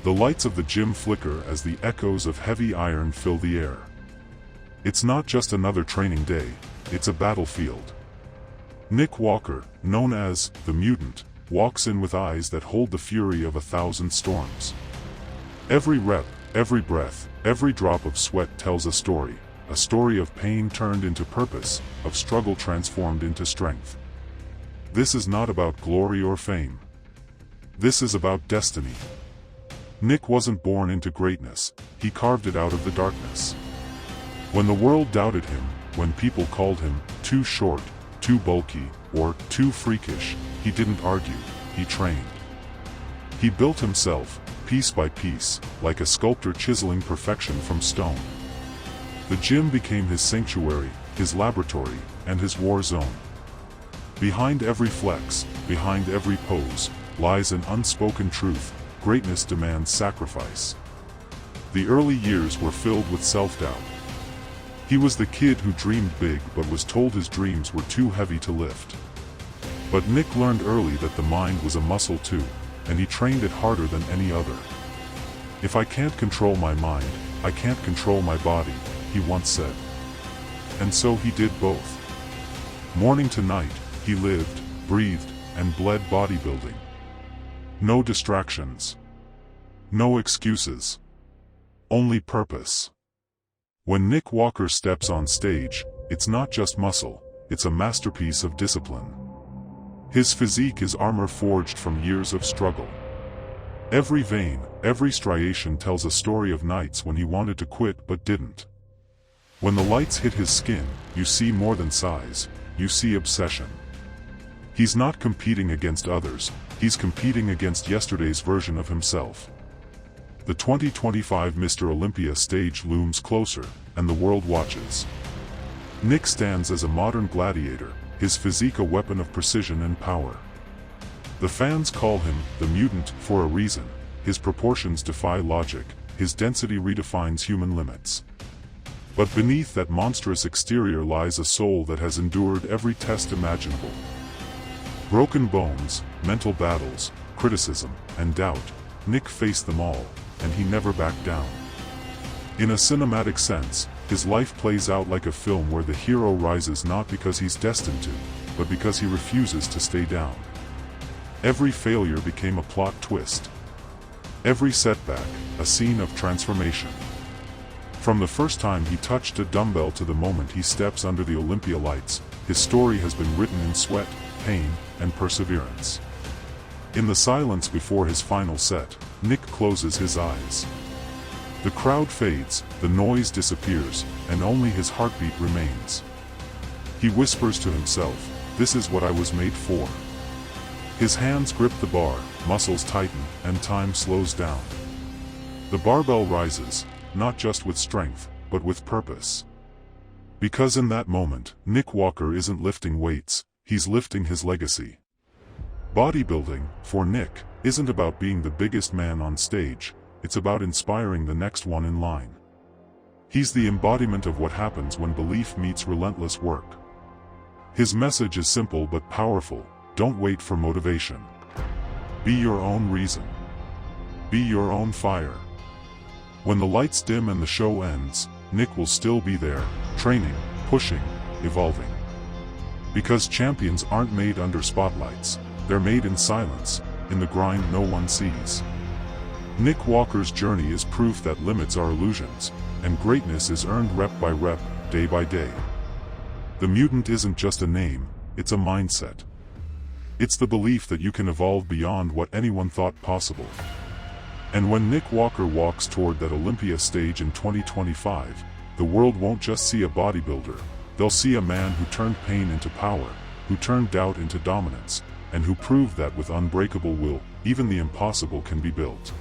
The lights of the gym flicker as the echoes of heavy iron fill the air. It's not just another training day, it's a battlefield. Nick Walker, known as the Mutant, walks in with eyes that hold the fury of 1,000 storms. Every rep, every breath, every drop of sweat tells a story of pain turned into purpose, of struggle transformed into strength. This is not about glory or fame. This is about destiny. Nick wasn't born into greatness, he carved it out of the darkness. When the world doubted him, when people called him too short, too bulky, or too freakish, he didn't argue, he trained. He built himself, piece by piece, like a sculptor chiseling perfection from stone. The gym became his sanctuary, his laboratory, and his war zone. Behind every flex, behind every pose, lies an unspoken truth: greatness demands sacrifice. The early years were filled with self-doubt. He was the kid who dreamed big but was told his dreams were too heavy to lift. But Nick learned early that the mind was a muscle too, and he trained it harder than any other. "If I can't control my mind, I can't control my body," he once said. And so he did both. Morning to night, he lived, breathed, and bled bodybuilding. No distractions. No excuses. Only purpose. When Nick Walker steps on stage, it's not just muscle, it's a masterpiece of discipline. His physique is armor forged from years of struggle. Every vein, every striation tells a story of nights when he wanted to quit but didn't. When the lights hit his skin, you see more than size, you see obsession. He's not competing against others, he's competing against yesterday's version of himself. The 2025 Mr. Olympia stage looms closer, and the world watches. Nick stands as a modern gladiator, his physique a weapon of precision and power. The fans call him the Mutant for a reason. His proportions defy logic, his density redefines human limits. But beneath that monstrous exterior lies a soul that has endured every test imaginable. Broken bones, mental battles, criticism, and doubt, Nick faced them all, and he never backed down. In a cinematic sense, his life plays out like a film where the hero rises not because he's destined to, but because he refuses to stay down. Every failure became a plot twist. Every setback, a scene of transformation. From the first time he touched a dumbbell to the moment he steps under the Olympia lights, his story has been written in sweat, pain, and perseverance. In the silence before his final set, Nick closes his eyes. The crowd fades, the noise disappears, and only his heartbeat remains. He whispers to himself, "This is what I was made for." His hands grip the bar, muscles tighten, and time slows down. The barbell rises, not just with strength, but with purpose. Because in that moment, Nick Walker isn't lifting weights, he's lifting his legacy. Bodybuilding, for Nick, isn't about being the biggest man on stage, it's about inspiring the next one in line. He's the embodiment of what happens when belief meets relentless work. His message is simple but powerful: don't wait for motivation. Be your own reason. Be your own fire. When the lights dim and the show ends, Nick will still be there, training, pushing, evolving. Because champions aren't made under spotlights, they're made in silence, in the grind no one sees. Nick Walker's journey is proof that limits are illusions, and greatness is earned rep by rep, day by day. The Mutant isn't just a name, it's a mindset. It's the belief that you can evolve beyond what anyone thought possible. And when Nick Walker walks toward that Olympia stage in 2025, the world won't just see a bodybuilder, they'll see a man who turned pain into power, who turned doubt into dominance, and who proved that with unbreakable will, even the impossible can be built.